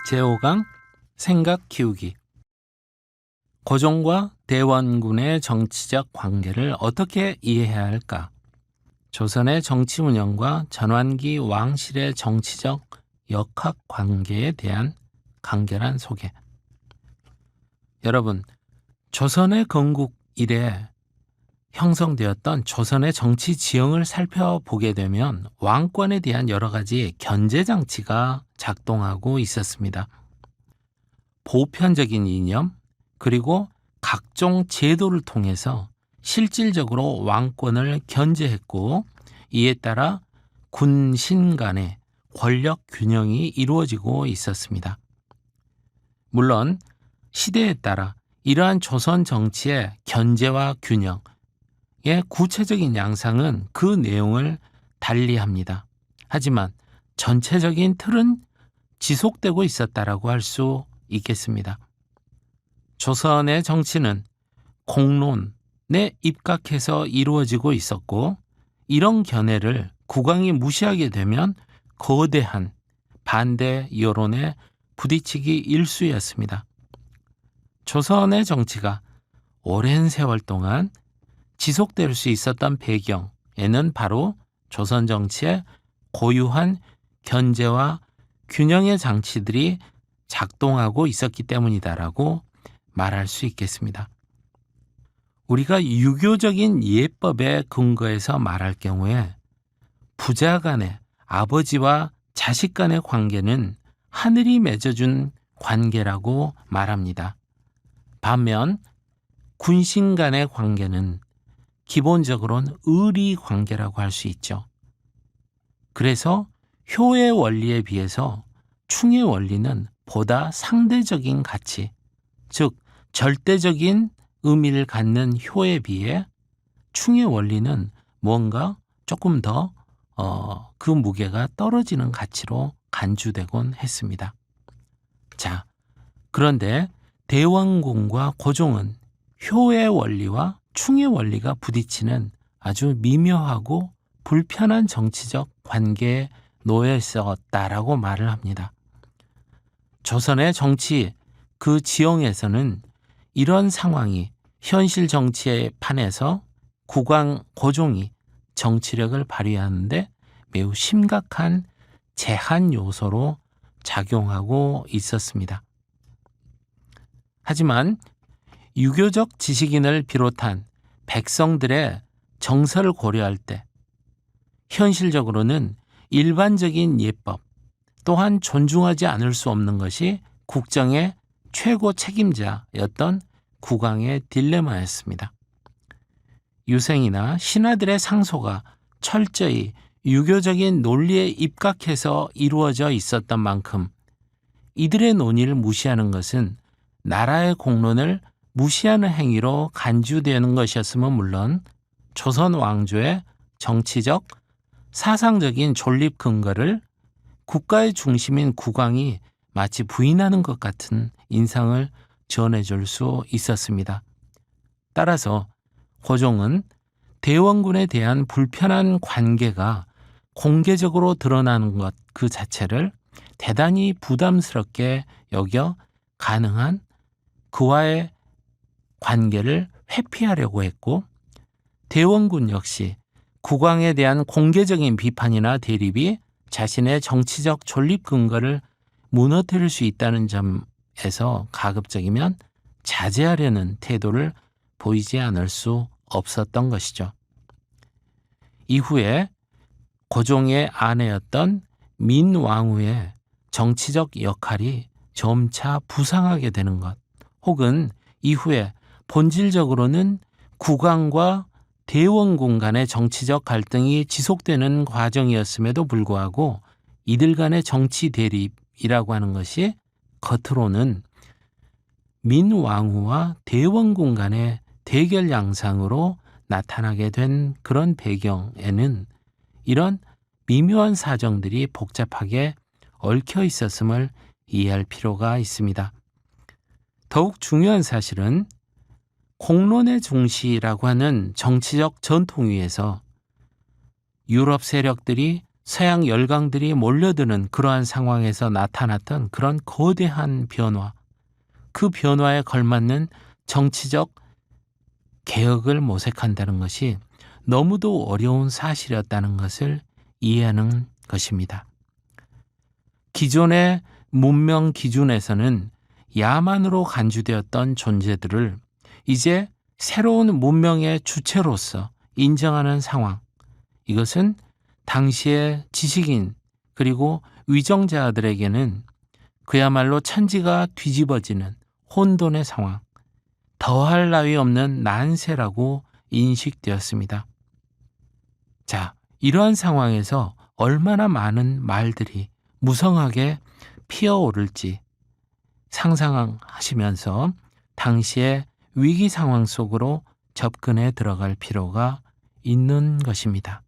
제5강 생각 키우기. 고종과 대원군의 정치적 관계를 어떻게 이해해야 할까? 조선의 정치 운영과 전환기 왕실의 정치적 역학 관계에 대한 간결한 소개. 여러분, 조선의 건국 이래 형성되었던 조선의 정치 지형을 살펴보게 되면 왕권에 대한 여러 가지 견제 장치가 작동하고 있었습니다. 보편적인 이념, 그리고 각종 제도를 통해서 실질적으로 왕권을 견제했고, 이에 따라 군신 간의 권력 균형이 이루어지고 있었습니다. 물론 시대에 따라 이러한 조선 정치의 견제와 균형의 구체적인 양상은 그 내용을 달리합니다. 하지만 전체적인 틀은 지속되고 있었다라고 할 수 있겠습니다. 조선의 정치는 공론에 입각해서 이루어지고 있었고, 이런 견해를 국왕이 무시하게 되면 거대한 반대 여론에 부딪히기 일쑤였습니다. 조선의 정치가 오랜 세월 동안 지속될 수 있었던 배경에는 바로 조선 정치의 고유한 견제와 균형의 장치들이 작동하고 있었기 때문이다라고 말할 수 있겠습니다. 우리가 유교적인 예법에 근거해서 말할 경우에 부자 간의 아버지와 자식 간의 관계는 하늘이 맺어준 관계라고 말합니다. 반면 군신 간의 관계는 기본적으로는 의리 관계라고 할 수 있죠. 그래서 효의 원리에 비해서 충의 원리는 보다 상대적인 가치, 즉 절대적인 의미를 갖는 효에 비해 충의 원리는 뭔가 조금 더 그 무게가 떨어지는 가치로 간주되곤 했습니다. 자, 그런데 대원군과 고종은 효의 원리와 충의 원리가 부딪히는 아주 미묘하고 불편한 정치적 관계에 놓여 있었다라고 말을 합니다. 조선의 정치 그 지형에서는 이런 상황이 현실 정치의 판에서 국왕 고종이 정치력을 발휘하는데 매우 심각한 제한 요소로 작용하고 있었습니다. 하지만 유교적 지식인을 비롯한 백성들의 정서를 고려할 때 현실적으로는 일반적인 예법 또한 존중하지 않을 수 없는 것이 국정의 최고 책임자였던 국왕의 딜레마였습니다. 유생이나 신하들의 상소가 철저히 유교적인 논리에 입각해서 이루어져 있었던 만큼 이들의 논의를 무시하는 것은 나라의 공론을 무시하는 행위로 간주되는 것이었으면 물론 조선 왕조의 정치적, 사상적인 존립 근거를 국가의 중심인 국왕이 마치 부인하는 것 같은 인상을 전해줄 수 있었습니다. 따라서 고종은 대원군에 대한 불편한 관계가 공개적으로 드러나는 것 그 자체를 대단히 부담스럽게 여겨 가능한 그와의 관계를 회피하려고 했고, 대원군 역시 국왕에 대한 공개적인 비판이나 대립이 자신의 정치적 존립 근거를 무너뜨릴 수 있다는 점에서 가급적이면 자제하려는 태도를 보이지 않을 수 없었던 것이죠. 이후에 고종의 아내였던 민왕후의 정치적 역할이 점차 부상하게 되는 것, 혹은 이후에 본질적으로는 국왕과 대원군 간의 정치적 갈등이 지속되는 과정이었음에도 불구하고 이들 간의 정치 대립이라고 하는 것이 겉으로는 민왕후와 대원군 간의 대결 양상으로 나타나게 된 그런 배경에는 이런 미묘한 사정들이 복잡하게 얽혀 있었음을 이해할 필요가 있습니다. 더욱 중요한 사실은 공론의 중시라고 하는 정치적 전통 위에서 유럽 세력들이 서양 열강들이 몰려드는 그러한 상황에서 나타났던 그런 거대한 변화, 그 변화에 걸맞는 정치적 개혁을 모색한다는 것이 너무도 어려운 사실이었다는 것을 이해하는 것입니다. 기존의 문명 기준에서는 야만으로 간주되었던 존재들을 이제 새로운 문명의 주체로서 인정하는 상황, 이것은 당시의 지식인 그리고 위정자들에게는 그야말로 천지가 뒤집어지는 혼돈의 상황, 더할 나위 없는 난세라고 인식되었습니다. 자, 이러한 상황에서 얼마나 많은 말들이 무성하게 피어오를지 상상하시면서 당시의 위기 상황 속으로 접근해 들어갈 필요가 있는 것입니다.